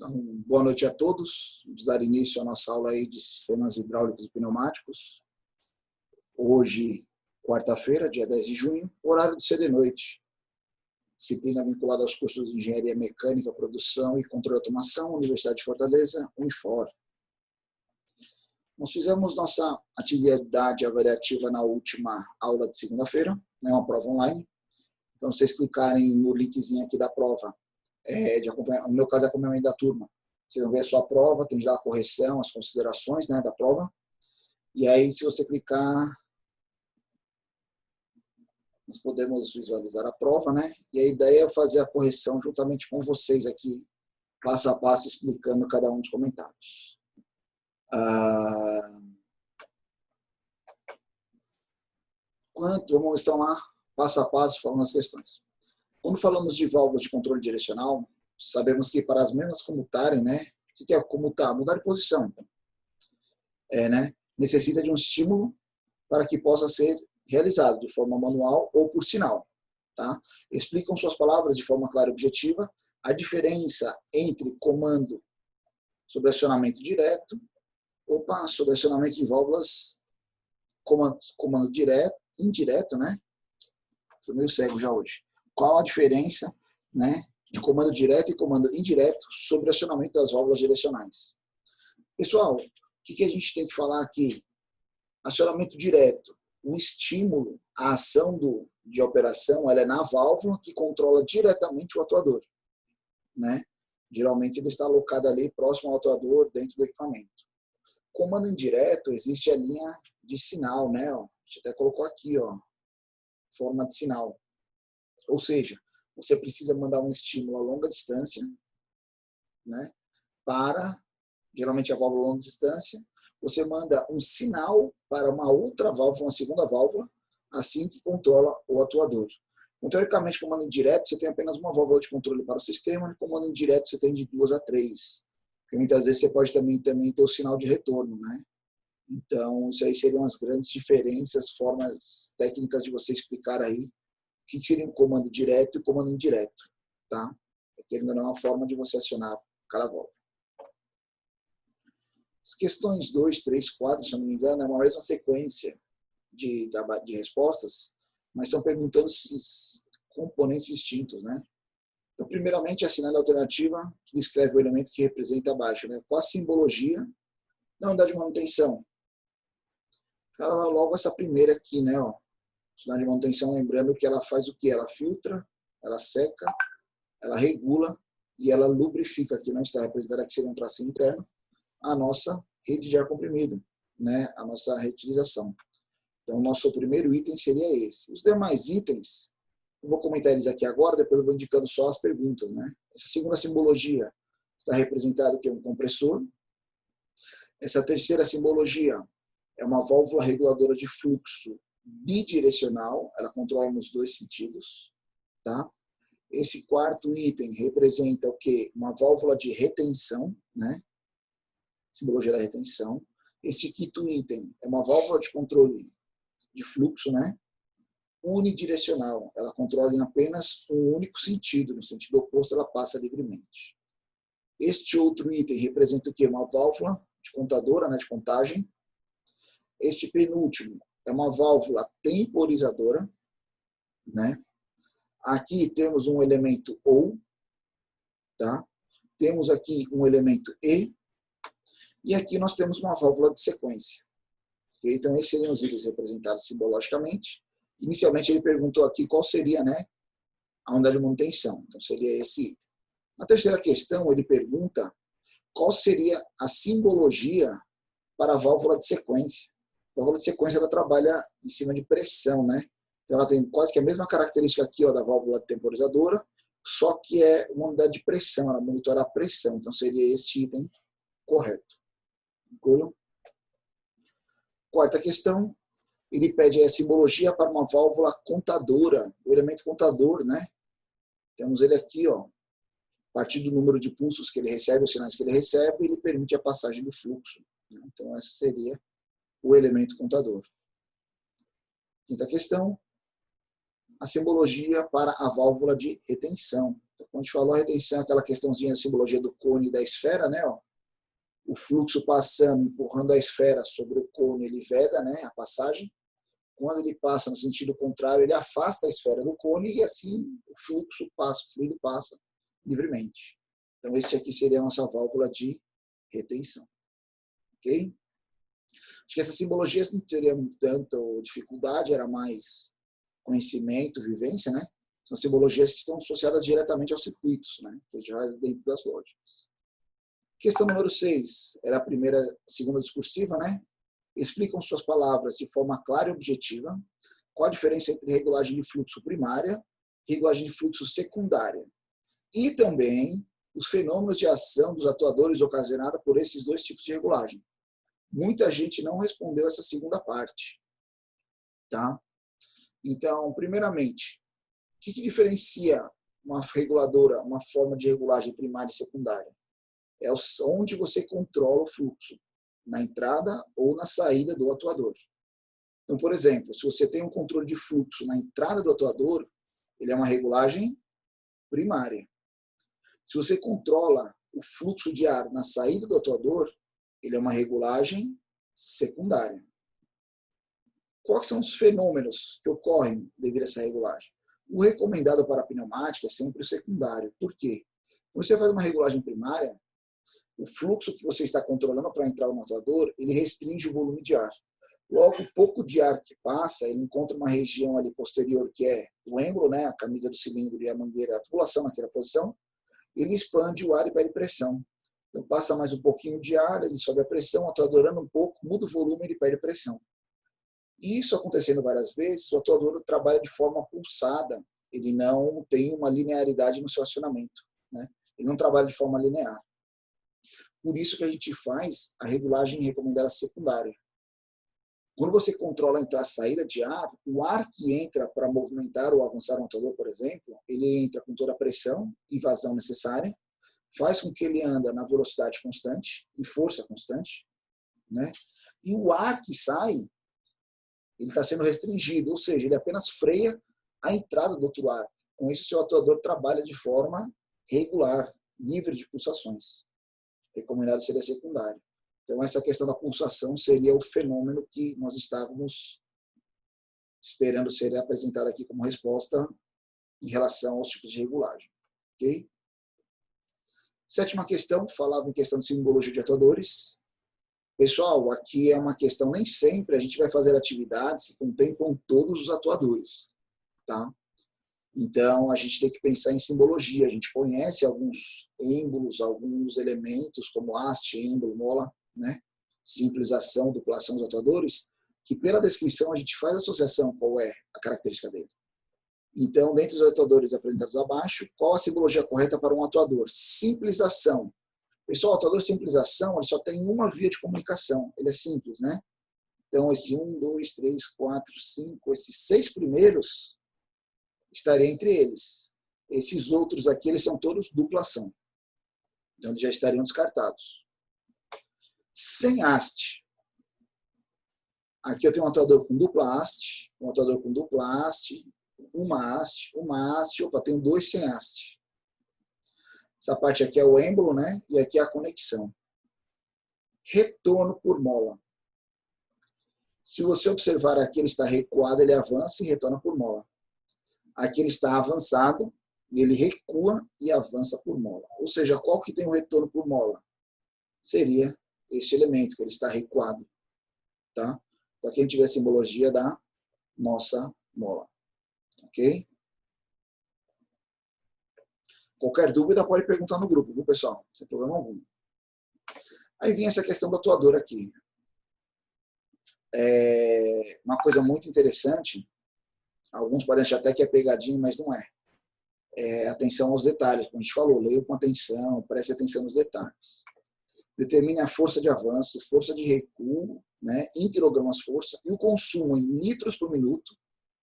Então, boa noite a todos. Vamos dar início à nossa aula aí de sistemas hidráulicos e pneumáticos. Hoje, quarta-feira, dia 10 de junho, horário de ser de noite. Disciplina vinculada aos cursos de Engenharia Mecânica, Produção e Controle de Automação, Universidade de Fortaleza, Unifor. Nós fizemos nossa atividade avaliativa na última aula de segunda-feira, é uma prova online. Então, se vocês clicarem no linkzinho aqui da prova, no meu caso é acompanhamento da turma, vocês vão ver a sua prova, tem já a correção, as considerações, né, da prova. E aí, se você clicar, nós podemos visualizar a prova, né? E a ideia é fazer a correção juntamente com vocês aqui, passo a passo, explicando cada um dos comentários. Vamos então lá, passo a passo, falando as questões. Quando falamos de válvulas de controle direcional, sabemos que para as mesmas comutarem, né? O que é comutar? Mudar de posição. Né? Necessita de um estímulo para que possa ser realizado de forma manual ou por sinal. Tá? Explicam suas palavras de forma clara e objetiva a diferença entre comando sobre acionamento direto, sobre acionamento de válvulas, comando direto, indireto, né? Estou meio cego já hoje. Qual a diferença, né, de comando direto e comando indireto sobre acionamento das válvulas direcionais? Pessoal, o que a gente tem que falar aqui? Acionamento direto. O estímulo, a ação de operação, ela é na válvula que controla diretamente o atuador. Né? Geralmente ele está alocado ali próximo ao atuador, dentro do equipamento. Comando indireto, existe a linha de sinal, né? Ó, a gente até colocou aqui, ó, forma de sinal. Ou seja, você precisa mandar um estímulo a longa distância, né? Geralmente a válvula a longa distância, você manda um sinal para uma outra válvula, uma segunda válvula, assim que controla o atuador. Então, teoricamente, comando indireto, você tem apenas uma válvula de controle para o sistema, e comando indireto você tem de 2 a 3. Porque muitas vezes você pode também ter o sinal de retorno, né? Então, isso aí seriam as grandes diferenças, formas técnicas de você explicar aí o que seria um comando direto e comando indireto, tá? Porque ainda não é uma forma de você acionar cada válvula. As questões 2, 3, 4, se eu não me engano, é uma mesma sequência de respostas, mas estão perguntando esses componentes distintos, né? Então, primeiramente, assinale a alternativa que descreve o elemento que representa abaixo, né? Qual a simbologia da unidade de manutenção? Ela logo essa primeira aqui, né? Ó, unidade de manutenção, lembrando que ela faz o quê? Ela filtra, ela seca, ela regula e ela lubrifica, que não está representada aqui, seria um tracinho interno, a nossa rede de ar comprimido, né? A nossa reutilização. Então, o nosso primeiro item seria esse. Os demais itens, eu vou comentar eles aqui agora, depois eu vou indicando só as perguntas, né? Essa segunda simbologia está representada que é um compressor. Essa terceira simbologia é uma válvula reguladora de fluxo bidirecional, ela controla nos dois sentidos, tá? Esse quarto item representa o quê? Uma válvula de retenção, né? Simbologia da retenção. Esse quinto item é uma válvula de controle de fluxo, né? Unidirecional, ela controla em apenas um único sentido, no sentido oposto ela passa livremente. Este outro item representa o quê? Uma válvula de contadora, né, de contagem. Esse penúltimo é uma válvula temporizadora, né? Aqui temos um elemento OU, tá? Temos aqui um elemento E, e aqui nós temos uma válvula de sequência. Então, esses seriam os itens representados simbologicamente. Inicialmente, ele perguntou aqui qual seria, né, a unidade de manutenção. Então, seria esse item. Na terceira questão, ele pergunta qual seria a simbologia para a válvula de sequência. A válvula de sequência ela trabalha em cima de pressão, né? Então, ela tem quase que a mesma característica aqui, ó, da válvula temporizadora, só que é uma unidade de pressão, ela monitora a pressão. Então, seria este item correto. Tranquilo? Quarta questão, ele pede a simbologia para uma válvula contadora, o elemento contador, né? Temos ele aqui, ó, a partir do número de pulsos que ele recebe, os sinais que ele recebe, ele permite a passagem do fluxo. Né? Então, esse seria o elemento contador. Quinta questão, a simbologia para a válvula de retenção. Quando a gente falou a retenção, aquela questãozinha da simbologia do cone e da esfera, né? Ó, o fluxo passando, empurrando a esfera sobre o cone, ele veda, né, a passagem. Quando ele passa no sentido contrário, ele afasta a esfera do cone e assim o fluxo passa, o fluido passa livremente. Então, esse aqui seria a nossa válvula de retenção. Ok? Acho que essas simbologias não teriam tanta dificuldade, era mais conhecimento, vivência, né? São simbologias que estão associadas diretamente aos circuitos, né? Que a gente faz dentro das lógicas. Questão número 6, era a segunda discursiva, né? Explicam suas palavras de forma clara e objetiva qual a diferença entre regulagem de fluxo primária e regulagem de fluxo secundária. E também os fenômenos de ação dos atuadores ocasionados por esses dois tipos de regulagem. Muita gente não respondeu essa segunda parte. Tá? Então, primeiramente, o que diferencia uma reguladora, uma forma de regulagem primária e secundária? É onde você controla o fluxo, na entrada ou na saída do atuador. Então, por exemplo, se você tem um controle de fluxo na entrada do atuador, ele é uma regulagem primária. Se você controla o fluxo de ar na saída do atuador, ele é uma regulagem secundária. Quais são os fenômenos que ocorrem devido a essa regulagem? O recomendado para a pneumática é sempre o secundário. Por quê? Quando você faz uma regulagem primária, o fluxo que você está controlando para entrar no atuador, ele restringe o volume de ar. Logo, o pouco de ar que passa, ele encontra uma região ali posterior, que é o êmbolo, né, a camisa do cilindro e a mangueira, a tubulação naquela posição, ele expande o ar e perde pressão. Então, passa mais um pouquinho de ar, ele sobe a pressão, o atuador anda um pouco, muda o volume, ele perde pressão. E isso acontecendo várias vezes, o atuador trabalha de forma pulsada, ele não tem uma linearidade no seu acionamento, né? Ele não trabalha de forma linear. Por isso que a gente faz a regulagem recomendada secundária. Quando você controla a entrada e saída de ar, o ar que entra para movimentar ou avançar um atuador, por exemplo, ele entra com toda a pressão e vazão necessária, faz com que ele anda na velocidade constante e força constante, né? E o ar que sai, ele está sendo restringido, ou seja, ele apenas freia a entrada do outro ar. Com isso, o seu atuador trabalha de forma regular, livre de pulsações. Recomendado seria secundário. Então, essa questão da pulsação seria o fenômeno que nós estávamos esperando ser apresentado aqui como resposta em relação aos tipos de regulagem. Ok? Sétima questão, falava em questão de simbologia de atuadores. Pessoal, aqui é uma questão, nem sempre a gente vai fazer atividades que contemplam todos os atuadores. Tá? Então, a gente tem que pensar em simbologia. A gente conhece alguns êmbolos, alguns elementos, como haste, êmbolo, mola, né? Simplização, duplação dos atuadores, que pela descrição a gente faz associação qual é a característica dele. Então, dentre os atuadores apresentados abaixo, qual a simbologia correta para um atuador? Simplização. Pessoal, o atuador de simplização, ele só tem uma via de comunicação. Ele é simples, né? Então, esse 1, 2, 3, 4, 5, esses 6 primeiros estaria entre eles. Esses outros aqui, eles são todos duplação. Então, eles já estariam descartados. Sem haste. Aqui eu tenho um atuador com dupla haste, um atuador com dupla haste, uma haste, opa, tenho 2 sem haste. Essa parte aqui é o êmbolo, né? E aqui é a conexão. Retorno por mola. Se você observar aqui, ele está recuado, ele avança e retorna por mola. Aqui ele está avançado e ele recua e avança por mola. Ou seja, qual que tem o retorno por mola? Seria este elemento, que ele está recuado. Tá? Então aqui a gente vê a simbologia da nossa mola. Ok? Qualquer dúvida pode perguntar no grupo, viu, pessoal? Sem problema algum. Aí vem essa questão do atuador aqui. Uma coisa muito interessante, alguns podem achar até que é pegadinha, mas não é. Atenção aos detalhes, como a gente falou, leia com atenção, preste atenção nos detalhes. Determine a força de avanço, força de recuo, né, em quilogramas força, e o consumo em litros por minuto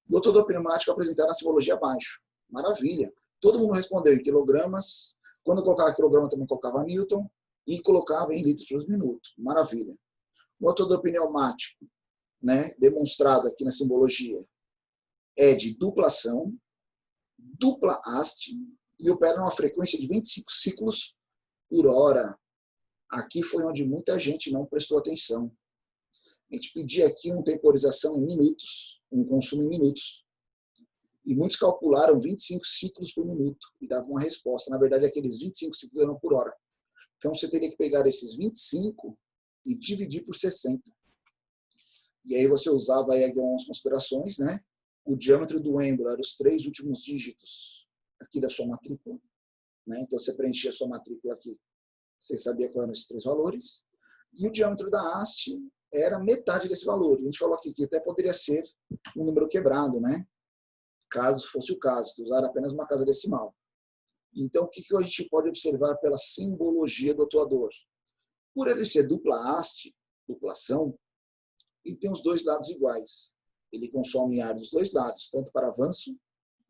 do atuador pneumático apresentado na simbologia abaixo. Maravilha! Todo mundo respondeu em quilogramas, quando colocava quilograma também colocava newton, e colocava em litros por minuto. Maravilha! O atuador pneumático, né, demonstrado aqui na simbologia, é de duplação, dupla haste e opera numa frequência de 25 ciclos por hora. Aqui foi onde muita gente não prestou atenção. A gente pedia aqui uma temporização em minutos, um consumo em minutos. E muitos calcularam 25 ciclos por minuto e davam uma resposta. Na verdade, aqueles 25 ciclos eram por hora. Então, você teria que pegar esses 25 e dividir por 60. E aí você usava aí algumas considerações, né? O diâmetro do êmbolo eram os 3 últimos dígitos aqui da sua matrícula, né? Então, você preenchia a sua matrícula aqui. Você sabia quais eram esses 3 valores. E o diâmetro da haste era metade desse valor. A gente falou aqui que até poderia ser um número quebrado, né? Caso fosse o caso, usar apenas uma casa decimal. Então, o que a gente pode observar pela simbologia do atuador? Por ele ser dupla haste, duplação, ele tem os 2 lados iguais. Ele consome ar dos 2 lados, tanto para avanço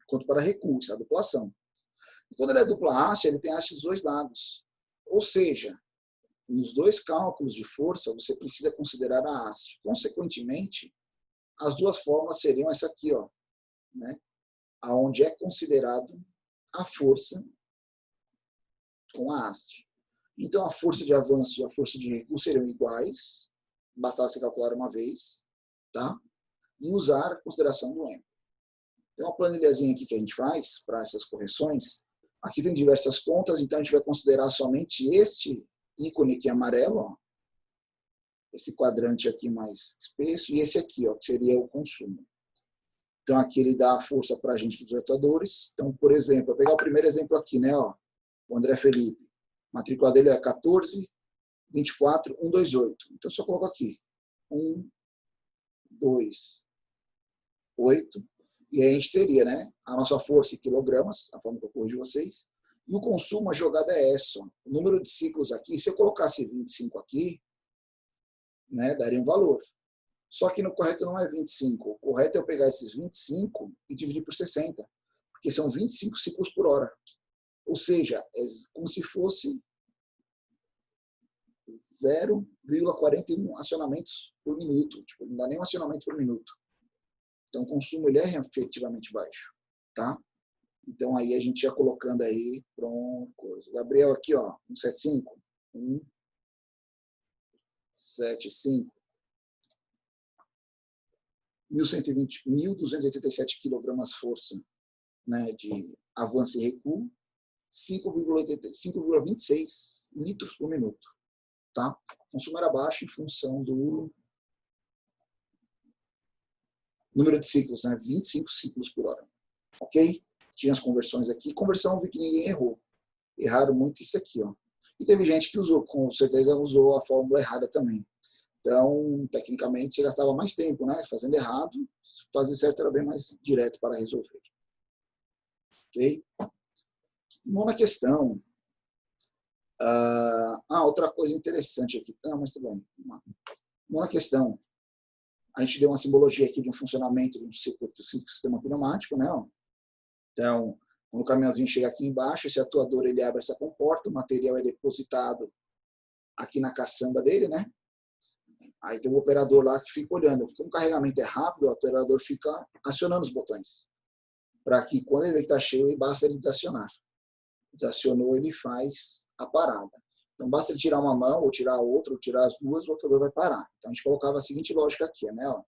quanto para recuo, isso é a duplação. E quando ele é dupla haste, ele tem haste dos 2 lados. Ou seja, nos 2 cálculos de força, você precisa considerar a haste. Consequentemente, as 2 fórmulas seriam essa aqui, ó, né? Onde é considerado a força com a haste. Então, a força de avanço e a força de recuo seriam iguais, bastava você calcular uma vez, tá? E usar a consideração do êmbolo. Tem uma planilhazinha aqui que a gente faz para essas correções. Aqui tem diversas contas, então a gente vai considerar somente este ícone aqui amarelo, ó, esse quadrante aqui mais espesso, e esse aqui, ó, que seria o consumo. Então, aqui ele dá a força para a gente dos atuadores. Então, por exemplo, vou pegar o primeiro exemplo aqui, né? Ó, o André Felipe. A matrícula dele é 14, 24, 128. Então, só coloco aqui. 1, 2, 8. E aí a gente teria, né? A nossa força em quilogramas, a forma que eu corrijo vocês. E o consumo, a jogada é essa. Ó. O número de ciclos aqui, se eu colocasse 25 aqui, né, daria um valor. Só que no correto não é 25. O correto é eu pegar esses 25 e dividir por 60. Porque são 25 ciclos por hora. Ou seja, é como se fosse 0,41 acionamentos por minuto. Tipo, não dá nem um acionamento por minuto. Então, o consumo ele é efetivamente baixo. Tá? Então, aí a gente ia colocando aí pronto. Gabriel aqui, ó, 175. 175. 1.287 kg força, né, de avanço e recuo, 5,26 litros por minuto. Tá? O consumo era baixo em função do número de ciclos, né, 25 ciclos por hora. Ok? Tinha as conversões aqui. Conversão, vi que ninguém errou. Erraram muito isso aqui. Ó. E teve gente que usou, com certeza usou a fórmula errada também. Então, tecnicamente, você gastava mais tempo, né? Fazendo errado, fazer certo era bem mais direto para resolver. Ok? Nona questão. Outra coisa interessante aqui. Mas tudo bem. Nona questão. A gente deu uma simbologia aqui de um funcionamento de um sistema pneumático, né? Então, quando o caminhãozinho chega aqui embaixo, esse atuador ele abre essa comporta, o material é depositado aqui na caçamba dele, né? Aí tem um operador lá que fica olhando. Como o carregamento é rápido, o operador fica acionando os botões. Para que quando ele vê que está cheio, basta ele desacionar. Desacionou, ele faz a parada. Então basta ele tirar uma mão, ou tirar a outra, ou tirar as duas, o operador vai parar. Então a gente colocava a seguinte lógica aqui, né? Ó.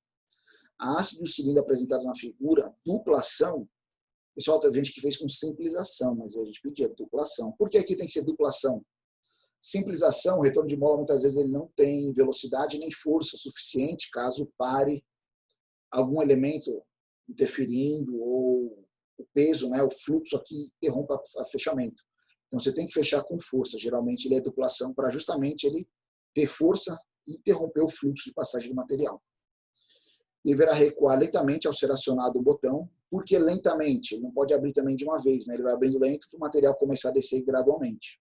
A haste do cilindro apresentada na figura, duplação, o pessoal tem gente que fez com simplização, mas a gente pedia duplação. Por que aqui tem que ser duplação? Simplização, o retorno de mola, muitas vezes ele não tem velocidade nem força suficiente, caso pare algum elemento interferindo ou o peso, né, o fluxo aqui interrompa o fechamento. Então, você tem que fechar com força. Geralmente, ele é duplação para justamente ele ter força e interromper o fluxo de passagem do material. Deverá recuar lentamente ao ser acionado o botão. Por que lentamente? Ele não pode abrir também de uma vez, né? Ele vai abrindo lento para o material começar a descer gradualmente.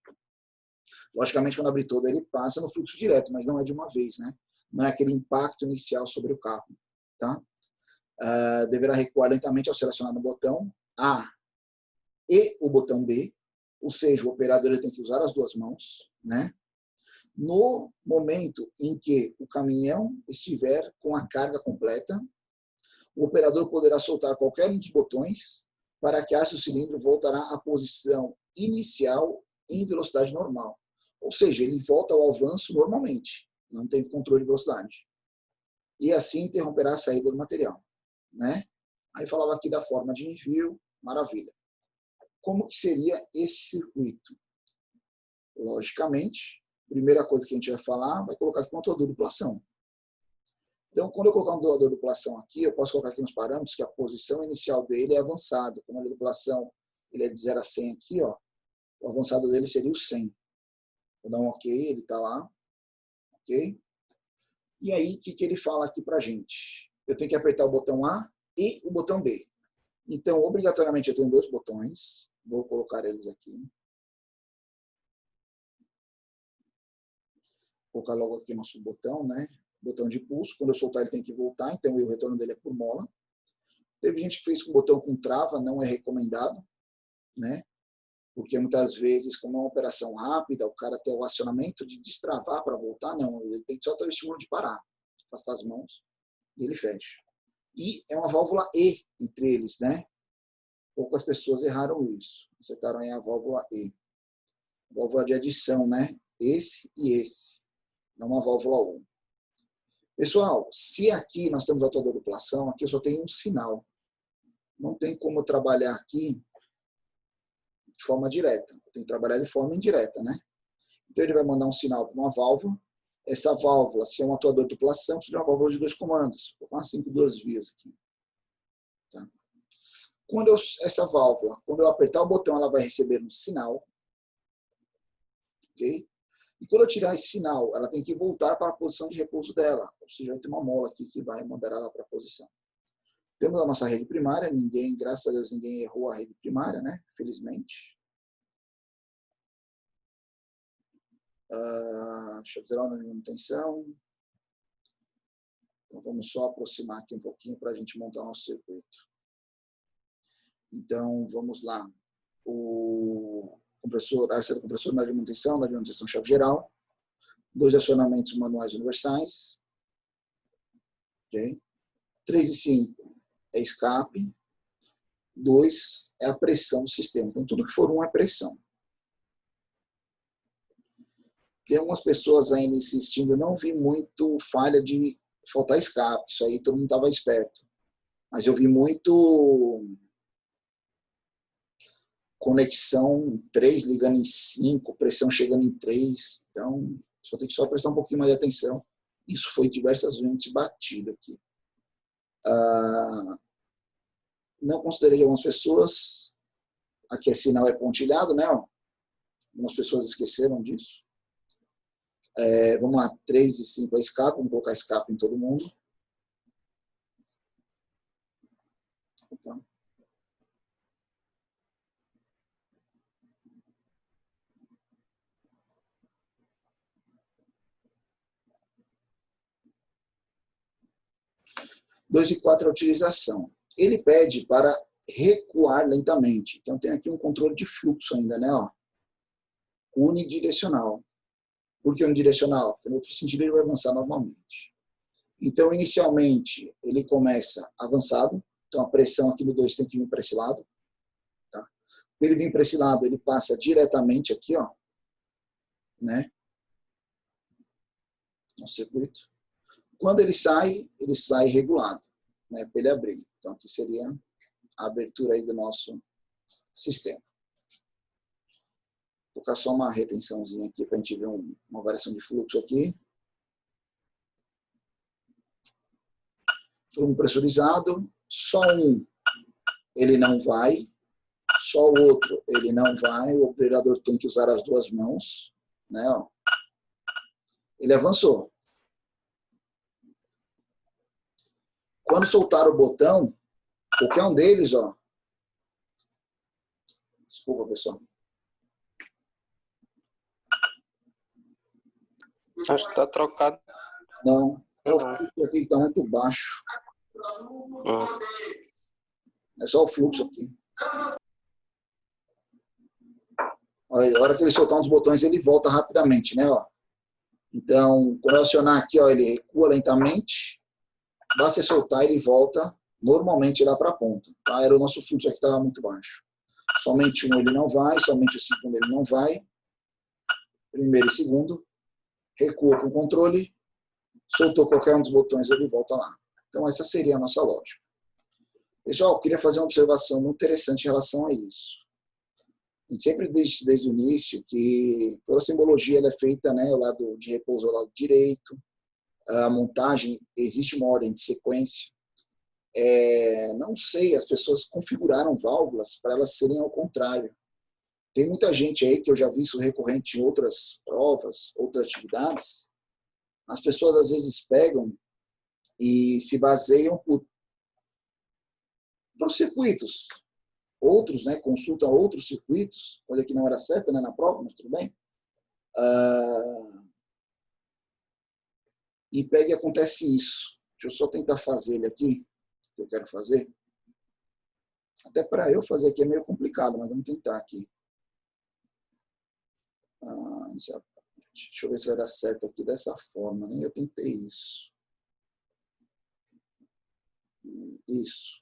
Logicamente, quando abrir todo, ele passa no fluxo direto, mas não é de uma vez, né? Não é aquele impacto inicial sobre o carro, tá? Deverá recuar lentamente ao selecionar no botão A e o botão B, ou seja, o operador ele tem que usar as 2 mãos, né? No momento em que o caminhão estiver com a carga completa, o operador poderá soltar qualquer um dos botões para que o cilindro voltará à posição inicial em velocidade normal. Ou seja, ele volta ao avanço normalmente, não tem controle de velocidade. E assim interromperá a saída do material, né? Aí falava aqui da forma de envio, maravilha. Como que seria esse circuito? Logicamente, primeira coisa que a gente vai falar, vai colocar aqui um motor de duplação. Então, quando eu colocar um doador de duplação aqui, eu posso colocar aqui nos parâmetros que a posição inicial dele é avançado. Como a duplação ele é de 0 a 100 aqui, ó, o avançado dele seria o 100. Vou dar um OK, ele está lá. OK? E aí, o que ele fala aqui para a gente? Eu tenho que apertar o botão A e o botão B. Então, obrigatoriamente, eu tenho dois botões. Vou colocar eles aqui. Vou colocar logo aqui nosso botão, né? Botão de pulso. Quando eu soltar, ele tem que voltar. Então, o retorno dele é por mola. Teve gente que fez com o botão com trava. Não é recomendado, né? Porque muitas vezes, como é uma operação rápida, o cara tem o acionamento de destravar para voltar. Não, ele tem que só ter o estímulo de parar. Passar as mãos e ele fecha. E é uma válvula E entre eles, né? Poucas pessoas erraram isso. Acertaram aí a válvula E. Válvula de adição, né? Esse e esse. Não uma válvula 1. Pessoal, se aqui nós temos autodupulação, aqui eu só tenho um sinal. Não tem como trabalhar aqui de forma direta. Eu tenho que trabalhar de forma indireta, né? Então ele vai mandar um sinal para uma válvula. Essa válvula, se é um atuador de duplação, precisa de uma válvula de 2 comandos. Vou colocar assim com 2 vias aqui. Tá? Essa válvula, quando eu apertar o botão, ela vai receber um sinal. Ok? E quando eu tirar esse sinal, ela tem que voltar para a posição de repouso dela. Ou seja, vai ter uma mola aqui que vai mandar ela para a posição. Temos a nossa rede primária. Graças a Deus, ninguém errou a rede primária, né? Felizmente. Deixa eu zerar a manutenção. Então, vamos só aproximar aqui um pouquinho para a gente montar nosso circuito. Então, vamos lá. O compressor, a arça do compressor na manutenção chave geral. 2 acionamentos manuais universais. Okay. 3 e 5 é escape. 2 é a pressão do sistema. Então, tudo que for 1 é pressão. Tem algumas pessoas ainda insistindo, eu não vi muito falha de faltar escape. Isso aí todo mundo estava esperto. Mas eu vi muito conexão 3 ligando em 5, pressão chegando em 3. Então, só tem que só prestar um pouquinho mais de atenção. Isso foi diversas vezes batido aqui. Não considerei algumas pessoas. Aqui é sinal é pontilhado, né? Algumas pessoas esqueceram disso. Vamos lá, 3 e 5 é escape. Vamos colocar escape em todo mundo. Opa. Dois e 4 é a utilização. Ele pede para recuar lentamente. Então, tem aqui um controle de fluxo ainda, né? Unidirecional. Por que unidirecional? Porque no outro sentido ele vai avançar normalmente. Então, inicialmente, ele começa avançado. Então, a pressão aqui no 2 tem que vir para esse lado. Tá? Para ele vir para esse lado, ele passa diretamente aqui, ó, né? No circuito. Quando ele sai regulado, né? Para ele abrir. Então, aqui seria a abertura aí do nosso sistema. Vou colocar só uma retençãozinha aqui para a gente ver uma variação de fluxo aqui. Todo mundo pressurizado. Só um ele não vai. Só o outro ele não vai. O operador tem que usar as 2 mãos, né? Ele avançou. Quando soltar o botão, qualquer um deles, ó. Desculpa, pessoal. Acho que está trocado. Não, é o fluxo aqui que está muito baixo. É só o fluxo aqui. Olha, a hora que ele soltar um dos botões, ele volta rapidamente, né? Ó. Então, quando eu acionar aqui, ó, ele recua lentamente. Basta soltar, ele volta normalmente lá para a ponta. Tá? Era o nosso fluxo aqui que estava muito baixo. Somente um ele não vai, somente o segundo ele não vai. Primeiro e segundo. Recua com o controle. Soltou qualquer um dos botões, ele volta lá. Então, essa seria a nossa lógica. Pessoal, eu queria fazer uma observação muito interessante em relação a isso. A gente sempre diz desde o início que toda a simbologia ela é feita, né, o lado de repouso ao lado direito. A montagem, existe uma ordem de sequência. Não sei, as pessoas configuraram válvulas para elas serem ao contrário. Tem muita gente aí que eu já vi isso recorrente em outras provas, outras atividades. As pessoas às vezes pegam e se baseiam por circuitos. Outros, né, consultam outros circuitos, coisa que não era certa, né, na prova, mas tudo bem. E pega e acontece isso. Deixa eu só tentar fazer ele aqui, que eu quero fazer. Até para eu fazer aqui é meio complicado, mas vamos tentar aqui. Deixa eu ver se vai dar certo aqui dessa forma, né? Eu tentei isso. Isso.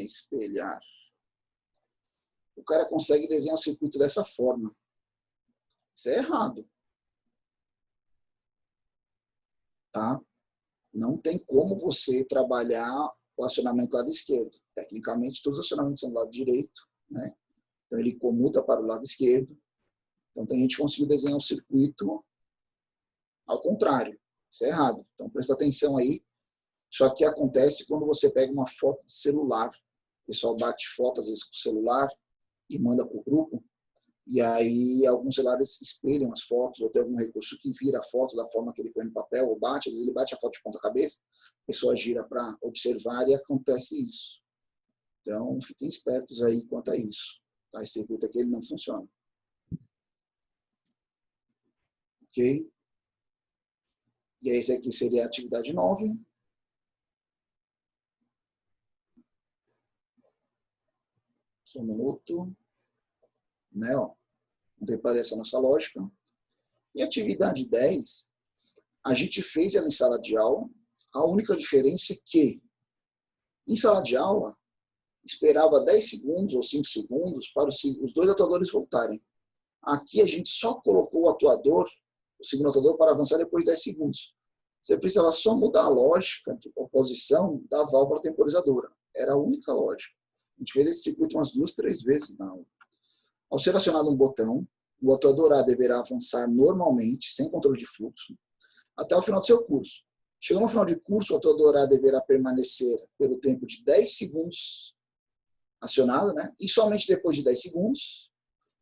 Espelhar. O cara consegue desenhar um circuito dessa forma. Isso é errado. Tá? Não tem como você trabalhar o acionamento do lado esquerdo. Tecnicamente, todos os acionamentos são do lado direito, né? Então, ele comuta para o lado esquerdo. Então, tem gente que conseguiu desenhar um circuito ao contrário. Isso é errado. Então, presta atenção aí. Só que acontece quando você pega uma foto de celular. O pessoal bate foto, às vezes, com o celular e manda para o grupo. E aí, alguns celulares espelham as fotos, ou tem algum recurso que vira a foto da forma que ele põe no papel, ou bate, às vezes ele bate a foto de ponta cabeça, a pessoa gira para observar e acontece isso. Então, fiquem espertos aí quanto a isso. Tá? Esse circuito aqui ele não funciona. Ok? E aí, esse aqui seria a atividade 9. Só um minuto. Né, ó. Não tem parecer a nossa lógica. E a atividade 10, a gente fez ela em sala de aula. A única diferença é que, em sala de aula, esperava 10 segundos ou 5 segundos para os dois atuadores voltarem. Aqui a gente só colocou o atuador, o segundo atuador, para avançar depois de 10 segundos. Você precisava só mudar a lógica de oposição da válvula temporizadora. Era a única lógica. A gente fez esse circuito umas 2, 3 vezes na aula. Ao ser acionado um botão, o atuador A deverá avançar normalmente, sem controle de fluxo, até o final do seu curso. Chegando ao final de curso, o atuador A deverá permanecer pelo tempo de 10 segundos acionado, né? E somente depois de 10 segundos,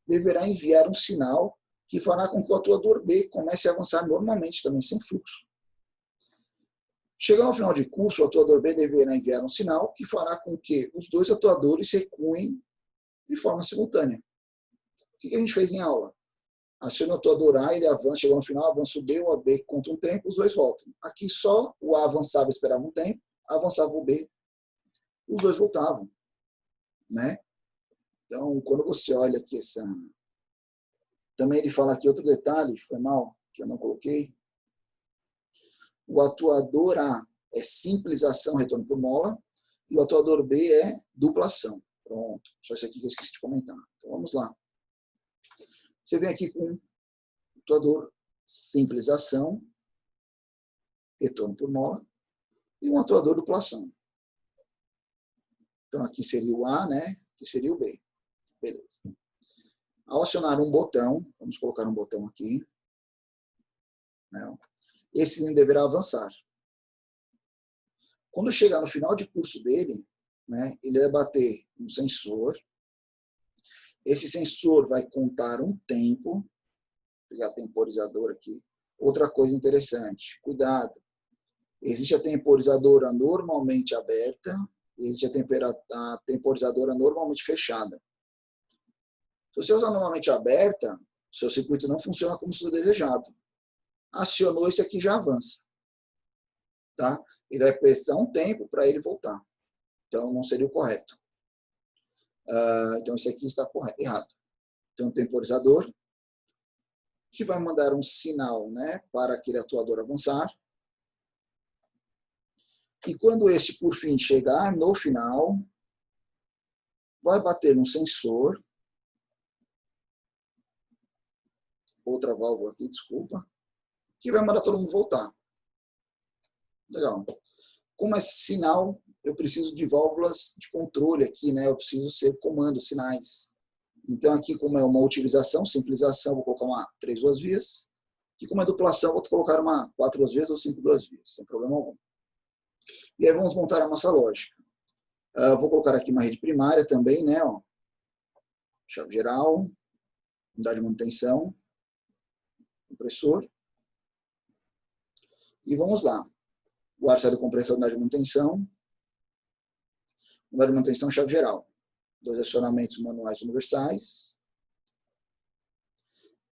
deverá enviar um sinal que fará com que o atuador B comece a avançar normalmente, também sem fluxo. Chegando ao final de curso, o atuador B deverá enviar um sinal que fará com que os dois atuadores recuem de forma simultânea. O que a gente fez em aula? Aciona o atuador A, ele avança, chegou no final, avança o B, o AB conta um tempo, os dois voltam. Aqui só o A avançava, esperava um tempo, avançava o B, os dois voltavam. Né? Então, quando você olha aqui essa... Também ele fala aqui outro detalhe, foi mal, que eu não coloquei. O atuador A é simples ação, retorno por mola, e o atuador B é dupla ação. Pronto, só isso aqui que eu esqueci de comentar. Então, vamos lá. Você vem aqui com o atuador simples ação, retorno por mola, e um atuador dupla ação. Então, aqui seria o A, né? Aqui seria o B. Beleza. Ao acionar um botão, vamos colocar um botão aqui, né? Esse cilindro deverá avançar. Quando chegar no final de curso dele, né, ele vai bater um sensor. Esse sensor vai contar um tempo. Vou pegar temporizador aqui. Outra coisa interessante, cuidado. Existe a temporizadora normalmente aberta, existe a temporizadora normalmente fechada. Se você usar normalmente aberta, seu circuito não funciona como se desejado. Acionou, esse aqui já avança. Tá? Ele vai precisar um tempo para ele voltar. Então, não seria o correto. Então, esse aqui está errado. Tem um temporizador que vai mandar um sinal, né, para aquele atuador avançar. que quando esse, por fim, chegar no final, vai bater no sensor. Outra válvula aqui, desculpa. Que vai mandar todo mundo voltar. Legal. Como é sinal, eu preciso de válvulas de controle aqui, né? Eu preciso ser comando, sinais. Então, aqui, como é uma utilização, simplização, vou colocar uma 3 duas vias. Aqui, como é duplação, vou colocar uma 4 duas vias ou 5 duas vias, sem problema algum. E aí, vamos montar a nossa lógica. Vou colocar aqui uma rede primária também, né? Ó. Chave geral, unidade de manutenção, compressor. E vamos lá. O ar sai do compressor, unidade de manutenção. Unidade de manutenção, chave geral. 2 acionamentos manuais universais.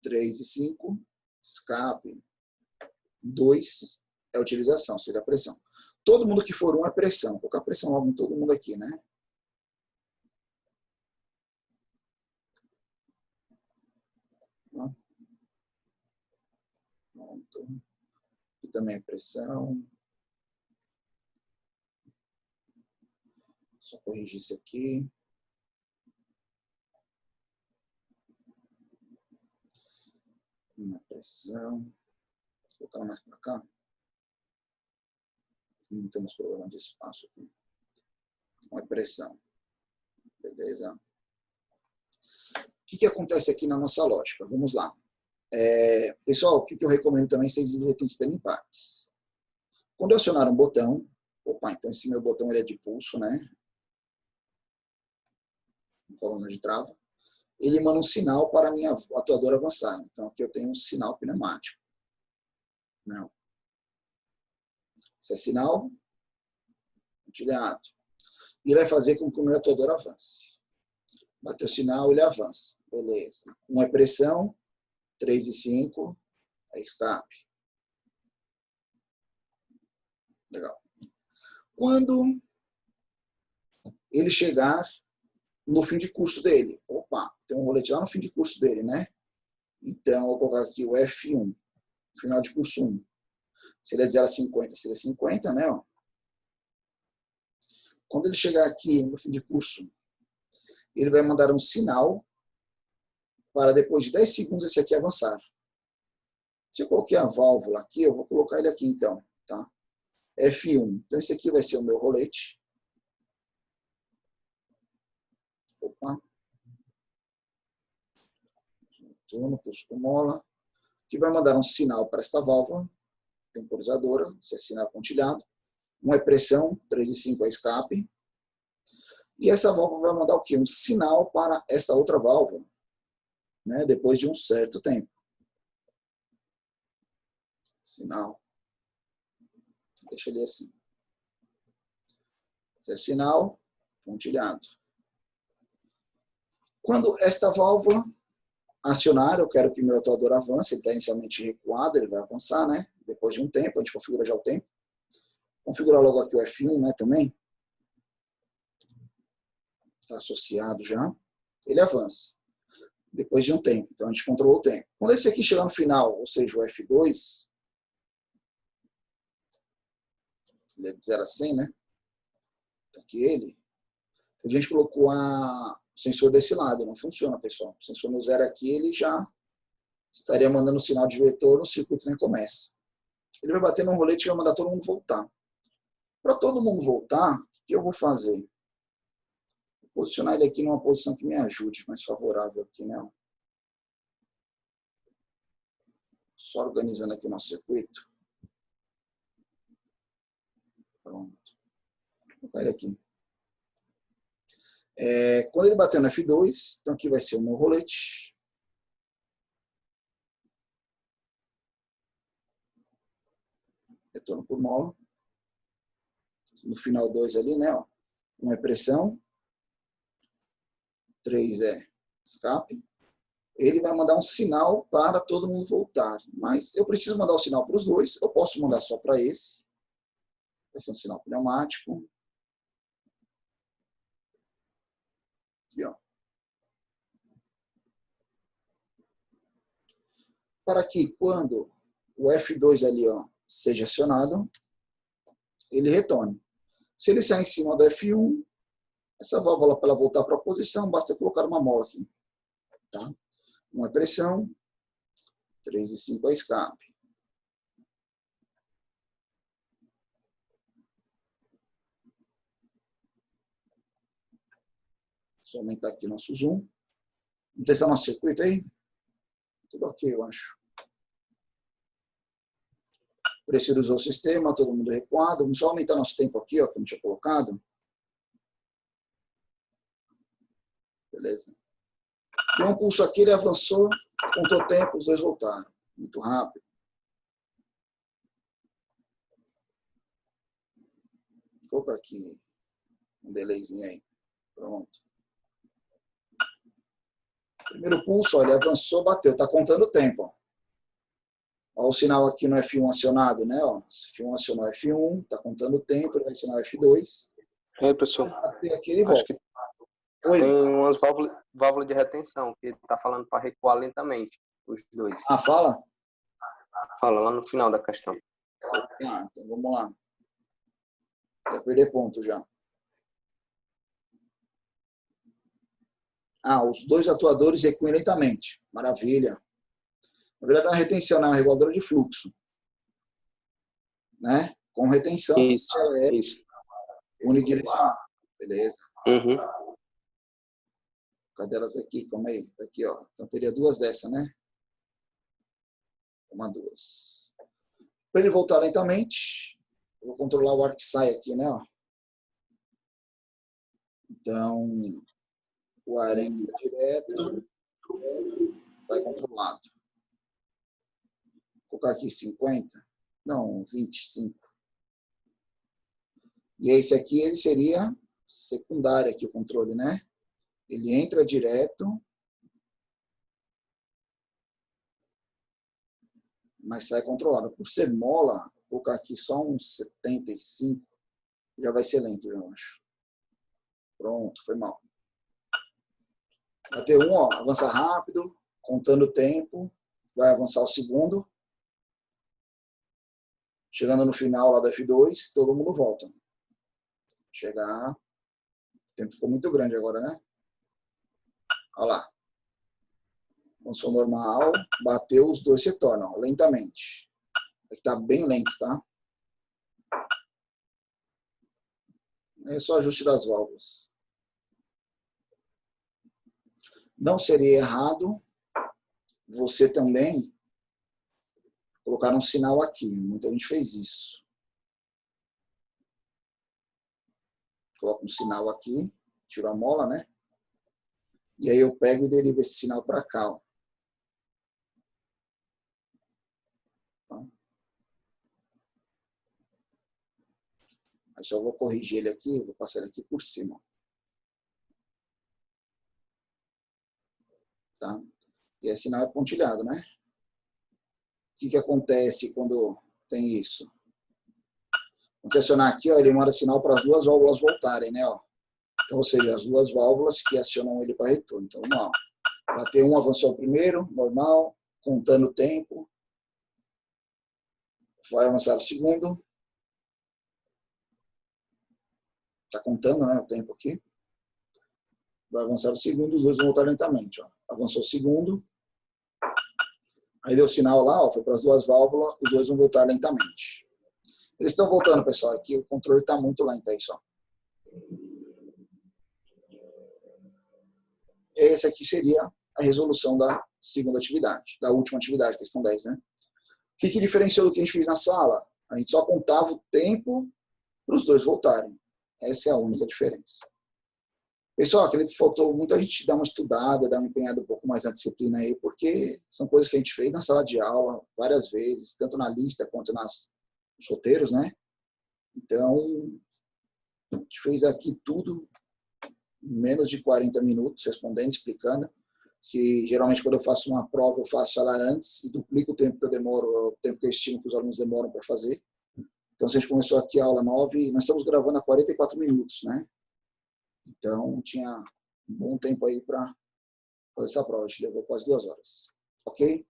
3 e 5. Escape. 2 é utilização, seria a pressão. Todo mundo que for 1 é pressão. Vou colocar pressão logo em todo mundo aqui, né? Pronto. Aqui também é pressão. Só corrigir isso aqui. Uma pressão. Vou colocar mais para cá. Não temos problema de espaço aqui. Uma pressão. Beleza? O que acontece aqui na nossa lógica? Vamos lá. Pessoal, o que eu recomendo também, vocês diretentes terem partes. Quando eu acionar um botão, opa, então esse meu botão ele é de pulso, né? Coluna de trava. Ele manda um sinal para a minha atuadora avançar. Então aqui eu tenho um sinal pneumático. Não. Esse é sinal pontilhado. E ele vai fazer com que o meu atuador avance. Bateu o sinal, ele avança. Beleza. 1 é pressão, 3 e 5 é escape. Legal. Quando ele chegar no fim de curso dele, opa, tem um rolete lá no fim de curso dele, né? Então, eu vou colocar aqui o F1, final de curso 1. Se ele é de 0 a 50, seria 50, né? Ó. Quando ele chegar aqui no fim de curso, ele vai mandar um sinal para depois de 10 segundos esse aqui avançar. Se eu coloquei a válvula aqui, eu vou colocar ele aqui então, tá? F1. Então esse aqui vai ser o meu rolete. Opa. Turno, pulso com mola. Que vai mandar um sinal para esta válvula temporizadora, se é sinal pontilhado. 1 é pressão, 3 e 5 é escape. E essa válvula vai mandar o quê? Um sinal para esta outra válvula, né? Depois de um certo tempo. Sinal. Deixa ele assim. Esse é sinal pontilhado. Quando esta válvula acionar, eu quero que meu atuador avance, ele está inicialmente recuado, ele vai avançar, né? Depois de um tempo, a gente configura já o tempo. Configurar logo aqui o F1, né, também. Está associado já. Ele avança. Depois de um tempo. Então, a gente controlou o tempo. Quando esse aqui chegar no final, ou seja, o F2, ele é de 0 a 100, né? Aqui ele. A gente colocou o sensor desse lado. Não funciona, pessoal. O sensor no 0 aqui, ele já estaria mandando sinal de vetor, o circuito nem começa. Ele vai bater no rolete e vai mandar todo mundo voltar. Para todo mundo voltar, o que eu vou fazer? Vou posicionar ele aqui numa posição que me ajude, mais favorável aqui, né? Só organizando aqui o nosso circuito. Pronto. Vou colocar ele aqui. Quando ele bater no F2, então aqui vai ser o meu rolete. Retorno por mola. No final 2 ali, né? Ó. 1 é pressão. 3 é escape. Ele vai mandar um sinal para todo mundo voltar. Mas eu preciso mandar o sinal para os dois. Eu posso mandar só para esse. Vai ser um sinal pneumático. Aqui, ó. Para que quando o F2 ali, ó, seja acionado, ele retorne. Se ele sair em cima do F1, essa válvula, para ela voltar para a posição, basta colocar uma mola aqui. Tá? 1 é pressão, 3,5 é escape. Só aumentar aqui nosso zoom. Vamos testar nosso circuito aí? Tudo ok, eu acho. Pressurizou o sistema, todo mundo recuado. Vamos só aumentar nosso tempo aqui, ó, que eu não tinha colocado. Beleza. Tem um pulso aqui, ele avançou, contou o tempo, os dois voltaram. Muito rápido. Vou colocar aqui um delayzinho aí. Pronto. Primeiro pulso, olha, avançou, bateu. Está contando o tempo. Ó. Olha o sinal aqui no F1 acionado, né? Ó, F1 acionou F1, está contando o tempo, ele vai acionar F2. É, professor. Bater aqui, ele Acho volta. que Oi? tem umas válvulas de retenção, que ele está falando para recuar lentamente, os dois. Ah, fala? Fala lá no final da questão. Ah, então vamos lá. Vai perder ponto já. Ah, os dois atuadores recuem lentamente. Maravilha. Na verdade, a retenção não é uma reguladora de fluxo. Né? Com retenção, Isso, é isso. unidirecional. Beleza. Uhum. Cadê elas aqui? Calma aí. Tá aqui, ó. Então teria duas dessa, né? Uma, duas. Para ele voltar lentamente, eu vou controlar o ar que sai aqui, né? Ó. Então, o ar entra direto, sai controlado. Vou colocar aqui 50. Não, 25. E esse aqui, ele seria secundário aqui, o controle, né? Ele entra direto, mas sai controlado. Por ser mola, vou colocar aqui só uns 75, já vai ser lento, eu acho. Pronto, foi mal. Bateu um, ó, avança rápido, contando o tempo, vai avançar o segundo. Chegando no final lá da F2, todo mundo volta. Chegar, o tempo ficou muito grande agora, né? Olha lá. Avançou normal, bateu, os dois se tornam lentamente. Aqui tá bem lento, tá? É só ajuste das válvulas. Não seria errado você também colocar um sinal aqui. Muita gente fez isso. Coloca um sinal aqui, tiro a mola, né? E aí eu pego e derivo esse sinal para cá, ó. Aí só vou corrigir ele aqui, vou passar ele aqui por cima. Tá? E esse sinal é pontilhado, né? O que acontece quando tem isso? Quando acionar aqui, ó, ele manda sinal para as duas válvulas voltarem, né? Ó. Então, ou seja, as duas válvulas que acionam ele para retorno. Então, vamos lá. Bateu um, avançou o primeiro, normal, contando o tempo. Vai avançar o segundo. Está contando, né, o tempo aqui. Vai avançar o segundo, os dois vão voltar lentamente. Ó. Avançou o segundo. Aí deu sinal lá, ó, foi para as duas válvulas, os dois vão voltar lentamente. Eles estão voltando, pessoal. Aqui o controle está muito lento aí só. Essa aqui seria a resolução da segunda atividade, da última atividade, questão 10, né? O que diferenciou do que a gente fez na sala? A gente só contava o tempo para os dois voltarem. Essa é a única diferença. Pessoal, acredito que faltou muita gente dar uma estudada, dar uma empenhada um pouco mais na disciplina aí, porque são coisas que a gente fez na sala de aula várias vezes, tanto na lista quanto nos roteiros, né? Então, a gente fez aqui tudo em menos de 40 minutos, respondendo, explicando. Se geralmente quando eu faço uma prova, eu faço ela antes e duplico o tempo que eu demoro, o tempo que eu estimo que os alunos demoram para fazer. Então, se a gente começou aqui a aula 9, nós estamos gravando a 44 minutos, né? Então, tinha um bom tempo aí para fazer essa prova. A gente levou quase 2 horas. Ok?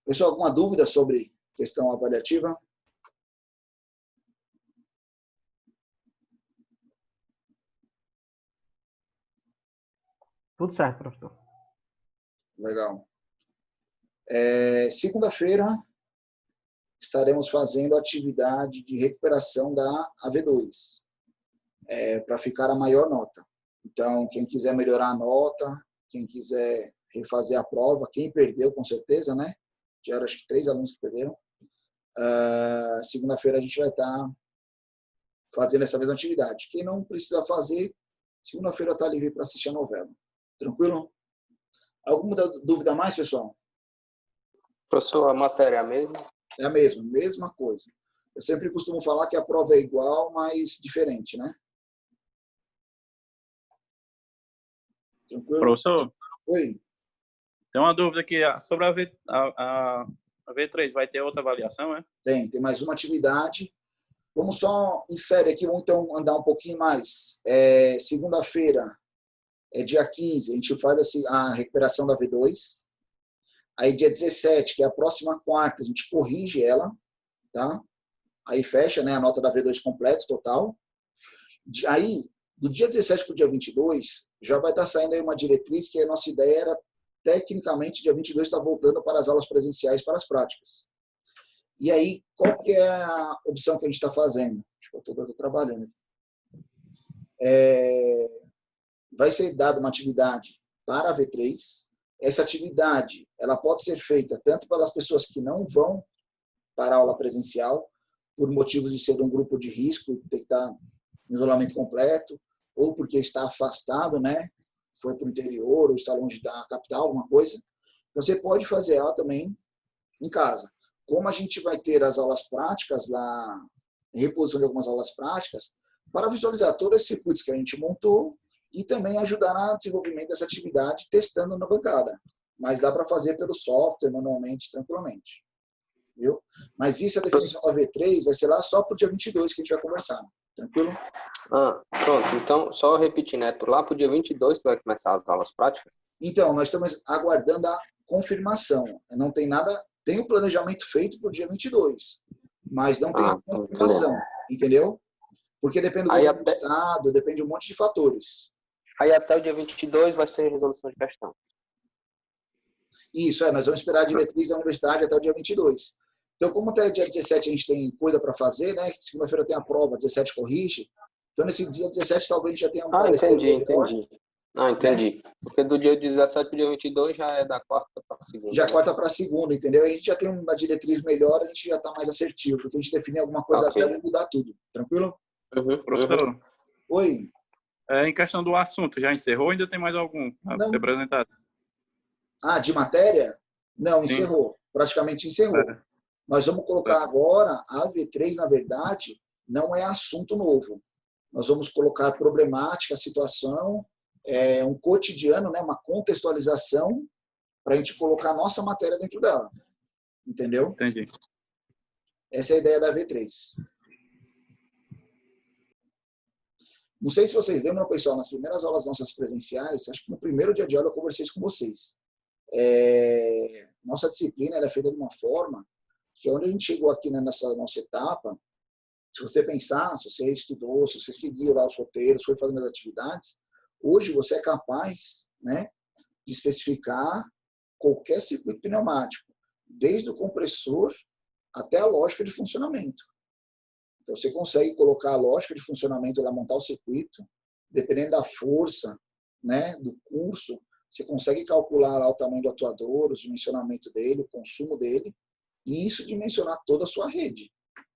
Pessoal, alguma dúvida sobre questão avaliativa? Tudo certo, professor. Legal. Segunda-feira, estaremos fazendo a atividade de recuperação da AV2, para ficar a maior nota. Então, quem quiser melhorar a nota, quem quiser refazer a prova, quem perdeu, com certeza, né? Tiveram, acho que 3 alunos que perderam. Segunda-feira a gente vai estar fazendo essa mesma atividade. Quem não precisa fazer, segunda-feira está livre para assistir a novela. Tranquilo? Alguma dúvida a mais, pessoal? Professor, a matéria é a mesma? É a mesma coisa. Eu sempre costumo falar que a prova é igual, mas diferente, né? Tranquilo? Professor, Oi. tem uma dúvida aqui sobre a V3. Vai ter outra avaliação, é? Tem mais uma atividade. Vamos só em série aqui, vamos então andar um pouquinho mais. Segunda-feira, dia 15, a gente faz a recuperação da V2. Aí dia 17, que é a próxima quarta, a gente corrige ela, tá? Aí fecha, né, a nota da V2 completa, total. Aí, do dia 17 para o dia 22, já vai estar saindo aí uma diretriz, que a nossa ideia era, tecnicamente, dia 22 estar voltando para as aulas presenciais, para as práticas. E aí, qual que é a opção que a gente está fazendo? Acho que eu estou trabalhando aqui. Vai ser dada uma atividade para a V3. Essa atividade, ela pode ser feita tanto pelas pessoas que não vão para a aula presencial, por motivos de ser um grupo de risco, ter que estar em isolamento completo, ou porque está afastado, né? Foi para o interior, ou está longe da capital, alguma coisa. Então, você pode fazer ela também em casa. Como a gente vai ter as aulas práticas lá, reposição de algumas aulas práticas, para visualizar todos os circuitos que a gente montou e também ajudar no desenvolvimento dessa atividade, testando na bancada. Mas dá para fazer pelo software, manualmente, tranquilamente. Viu? Mas isso, a definição da V3, vai ser lá só para o dia 22 que a gente vai conversar. Tranquilo? Pronto. Então, só repetindo, lá para o dia 22 que vai começar as aulas práticas? Então, nós estamos aguardando a confirmação. Não tem nada... Tem o planejamento feito para o dia 22, mas não tem a confirmação. Entendeu? Porque depende do estado, depende de um monte de fatores. Aí até o dia 22 vai ser resolução de questão. Isso, nós vamos esperar a diretriz da universidade até o dia 22. Então, como até dia 17 a gente tem coisa para fazer, né? Segunda-feira tem a prova, 17 corrige. Então, nesse dia 17 talvez a gente já tenha um entendi. Né? Porque do dia 17 para o dia 22 já é da quarta para a segunda. Já quarta para a segunda, entendeu? A gente já tem uma diretriz melhor, a gente já está mais assertivo, porque a gente definir alguma coisa até e mudar tudo. Tranquilo? Professor. Oi. Em questão do assunto, já encerrou ou ainda tem mais algum a ser apresentado? De matéria? Não, encerrou. Praticamente encerrou. Nós vamos colocar agora, a AV3, na verdade, não é assunto novo. Nós vamos colocar problemática, situação, um cotidiano, né, uma contextualização, para a gente colocar a nossa matéria dentro dela. Entendeu? Entendi. Essa é a ideia da AV3. Não sei se vocês lembram, pessoal, nas primeiras aulas nossas presenciais, acho que no primeiro dia de aula eu conversei isso com vocês. Nossa disciplina é feita de uma forma que, onde a gente chegou aqui nessa nossa etapa, se você pensar, se você estudou, se você seguiu lá os roteiros, foi fazendo as atividades, hoje você é capaz, né, de especificar qualquer circuito pneumático, desde o compressor até a lógica de funcionamento. Então, você consegue colocar a lógica de funcionamento lá, montar o circuito, dependendo da força, né, do curso, você consegue calcular lá o tamanho do atuador, o dimensionamento dele, o consumo dele, e isso dimensionar toda a sua rede,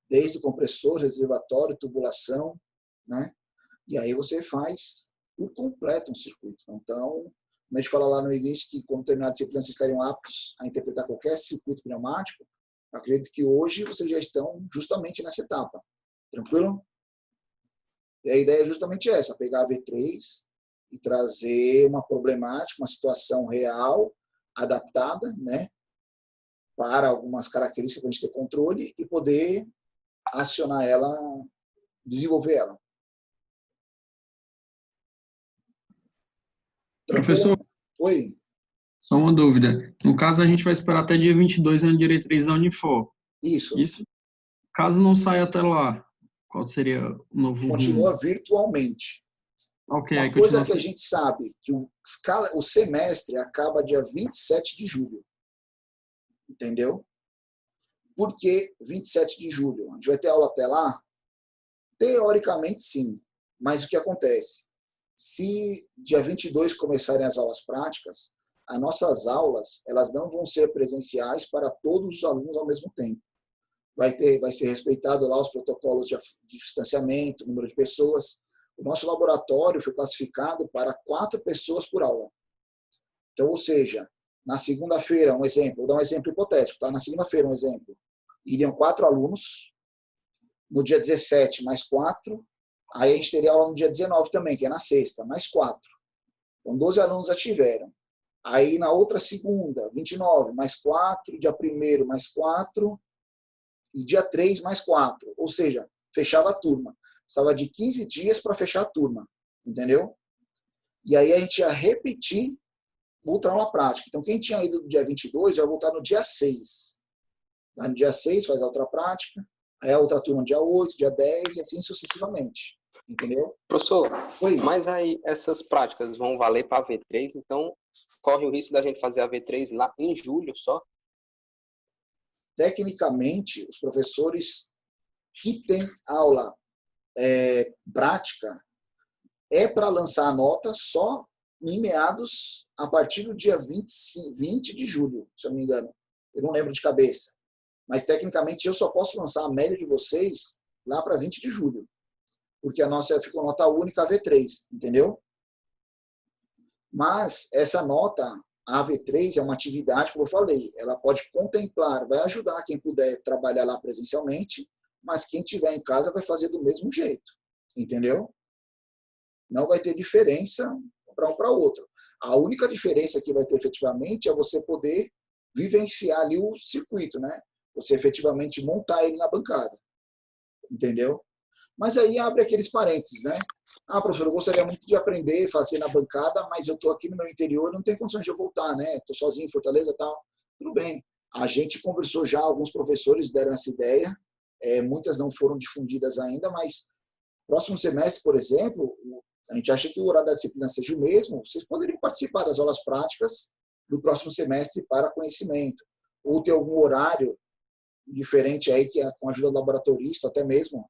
desde o compressor, reservatório, tubulação, né? E aí você faz por completo um circuito. Então, a gente fala lá no início que, quando terminar a disciplina, vocês estariam aptos a interpretar qualquer circuito pneumático. Acredito que hoje vocês já estão justamente nessa etapa. Tranquilo? E a ideia é justamente essa, pegar a V3 e trazer uma problemática, uma situação real, adaptada, né, para algumas características para a gente ter controle e poder acionar ela, desenvolver ela. Professor, oi. Só uma dúvida. No caso, a gente vai esperar até dia 22 na diretriz da Unifor. Isso. Caso não saia até lá, qual seria o novo rumo? Continua virtualmente. Ok, Uma aí coisa continua. que a gente sabe, que o semestre acaba dia 27 de julho. Entendeu? Por que 27 de julho? A gente vai ter aula até lá? Teoricamente, sim. Mas o que acontece? Se dia 22 começarem as aulas práticas, as nossas aulas elas não vão ser presenciais para todos os alunos ao mesmo tempo. Vai ser respeitado lá os protocolos de distanciamento, número de pessoas. O nosso laboratório foi classificado para 4 pessoas por aula. Então, ou seja, na segunda-feira, um exemplo, vou dar um exemplo hipotético, tá? Na segunda-feira, um exemplo, iriam 4 alunos, no dia 17, mais 4, aí a gente teria aula no dia 19 também, que é na sexta, mais 4. Então, 12 alunos já tiveram. Aí, na outra segunda, 29, mais 4, dia 1º, mais 4, e dia 3, mais 4. Ou seja, fechava a turma. Estava de 15 dias para fechar a turma, entendeu? E aí a gente ia repetir outra aula prática. Então, quem tinha ido no dia 22 vai voltar no dia 6. Vai no dia 6, faz a outra prática, aí a outra turma no dia 8, dia 10 e assim sucessivamente. Entendeu? Professor, Oi. mas aí essas práticas vão valer para a V3, então corre o risco da gente fazer a V3 lá em julho só? Tecnicamente, os professores que têm aula prática é para lançar a nota só em meados a partir do dia 20 de julho, se eu não me engano. Eu não lembro de cabeça. Mas, tecnicamente, eu só posso lançar a média de vocês lá para 20 de julho. Porque a nossa ficou nota única, a V3, entendeu? Mas essa nota, a V3, é uma atividade, como eu falei, ela pode contemplar, vai ajudar quem puder trabalhar lá presencialmente, mas quem estiver em casa vai fazer do mesmo jeito, entendeu? Não vai ter diferença para um para outro. A única diferença que vai ter efetivamente é você poder vivenciar ali o circuito, né? Você efetivamente montar ele na bancada, entendeu? Mas aí abre aqueles parênteses, né? Ah, professor, eu gostaria muito de aprender, fazer na bancada, mas eu estou aqui no meu interior, não tem condições de eu voltar, né? Estou sozinho em Fortaleza e tal. Tudo bem. A gente conversou já, alguns professores deram essa ideia, muitas não foram difundidas ainda, mas próximo semestre, por exemplo, a gente acha que o horário da disciplina seja o mesmo, vocês poderiam participar das aulas práticas do próximo semestre para conhecimento. Ou ter algum horário diferente aí, que é com a ajuda do laboratorista, até mesmo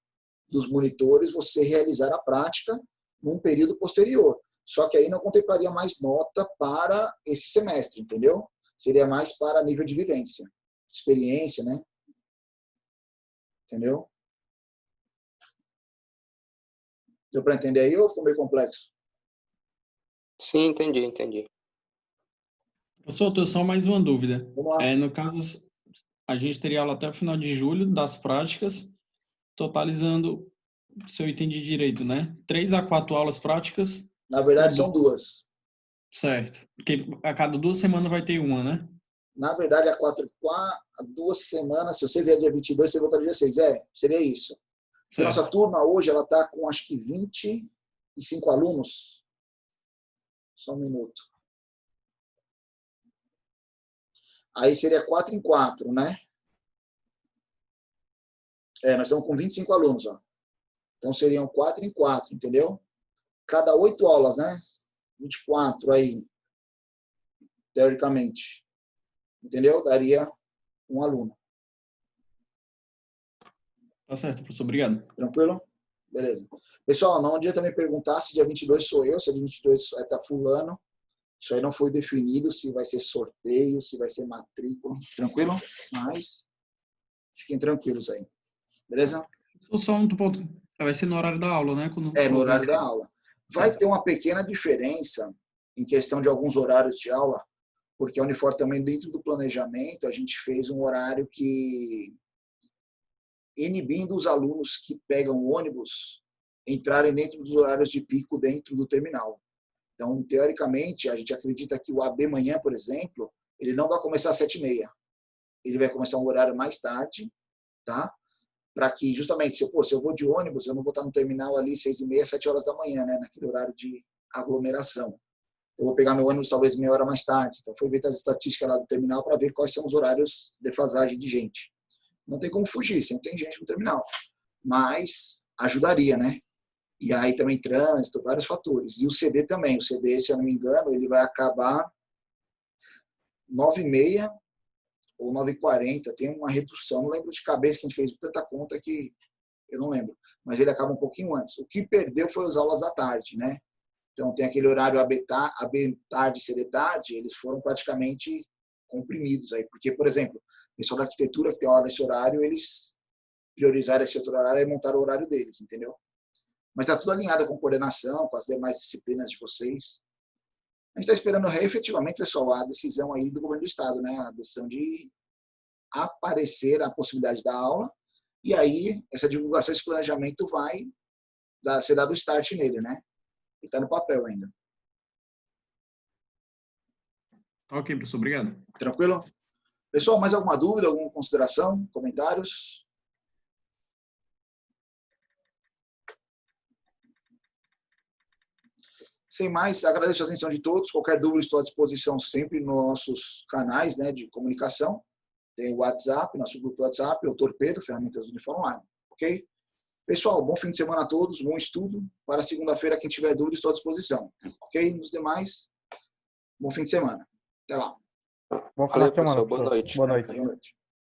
dos monitores, você realizar a prática num período posterior. Só que aí não contemplaria mais nota para esse semestre, entendeu? Seria mais para nível de vivência, experiência, né? Entendeu? Deu para entender aí ou ficou meio complexo? Sim, entendi. Professor, eu tenho só mais uma dúvida. Vamos lá. No caso, a gente teria aula até o final de julho das práticas, totalizando, se eu entendi direito, né? 3 a 4 aulas práticas. Na verdade, são 2. Certo. Porque a cada 2 semanas vai ter uma, né? Na verdade, a 2 semanas, se você vier dia 22, você volta dia 6. Seria isso. Porque nossa turma hoje ela está com acho que 25 alunos. Só um minuto. Aí seria 4 em 4, né? Nós estamos com 25 alunos, ó. Então seriam 4 em 4, entendeu? Cada 8 aulas, né? 24 aí, teoricamente. Entendeu? Daria um aluno. Tá certo, professor. Obrigado. Tranquilo? Beleza. Pessoal, não adianta me perguntar se dia 22 sou eu, se dia 22 está fulano. Isso aí não foi definido, se vai ser sorteio, se vai ser matrícula. Tranquilo? Mas fiquem tranquilos aí. Beleza? Só um ponto. Vai ser no horário da aula, né? No horário da aula. Vai ter uma pequena diferença em questão de alguns horários de aula, porque a Unifor também, dentro do planejamento, a gente fez um horário que inibindo os alunos que pegam ônibus entrarem dentro dos horários de pico dentro do terminal. Então, teoricamente, a gente acredita que o AB manhã, por exemplo, ele não vai começar às 7h30. Ele vai começar um horário mais tarde, tá? Para que, justamente, se eu vou de ônibus, eu não vou estar no terminal ali 6h30, 7 horas da manhã, né? Naquele horário de aglomeração. Eu vou pegar meu ônibus talvez meia hora mais tarde. Então, foi ver as estatísticas lá do terminal para ver quais são os horários de defasagem de gente. Não tem como fugir, sempre tem gente no terminal. Mas ajudaria, né? E aí também trânsito, vários fatores. E o CD também. O CD, se eu não me engano, ele vai acabar 9h30 ou 9h40. Tem uma redução. Não lembro de cabeça que a gente fez tanta conta que eu não lembro. Mas ele acaba um pouquinho antes. O que perdeu foi as aulas da tarde, né? Então tem aquele horário AB tarde e CD tarde, eles foram praticamente comprimidos aí. Porque, por exemplo, o pessoal da arquitetura que tem hora nesse horário, eles priorizaram esse outro horário e montaram o horário deles, entendeu? Mas está tudo alinhado com coordenação, com as demais disciplinas de vocês. A gente está esperando efetivamente, pessoal, a decisão aí do governo do estado, né? A decisão de aparecer a possibilidade da aula, e aí essa divulgação, esse planejamento vai ser dado start nele, né? Ele está no papel ainda. Ok, professor, obrigado. Tranquilo? Pessoal, mais alguma dúvida, alguma consideração, comentários? Sem mais, agradeço a atenção de todos. Qualquer dúvida, estou à disposição sempre nos nossos canais, né, de comunicação. Tem o WhatsApp, nosso grupo do WhatsApp, o Torpedo, Ferramentas do Uniforme Online. Ok? Pessoal, bom fim de semana a todos, bom estudo. Para segunda-feira, quem tiver dúvida, estou à disposição. Ok? Nos demais, bom fim de semana. Até lá. Bom final Valeu, de semana, professor. Boa professor. noite. Boa noite. Boa noite.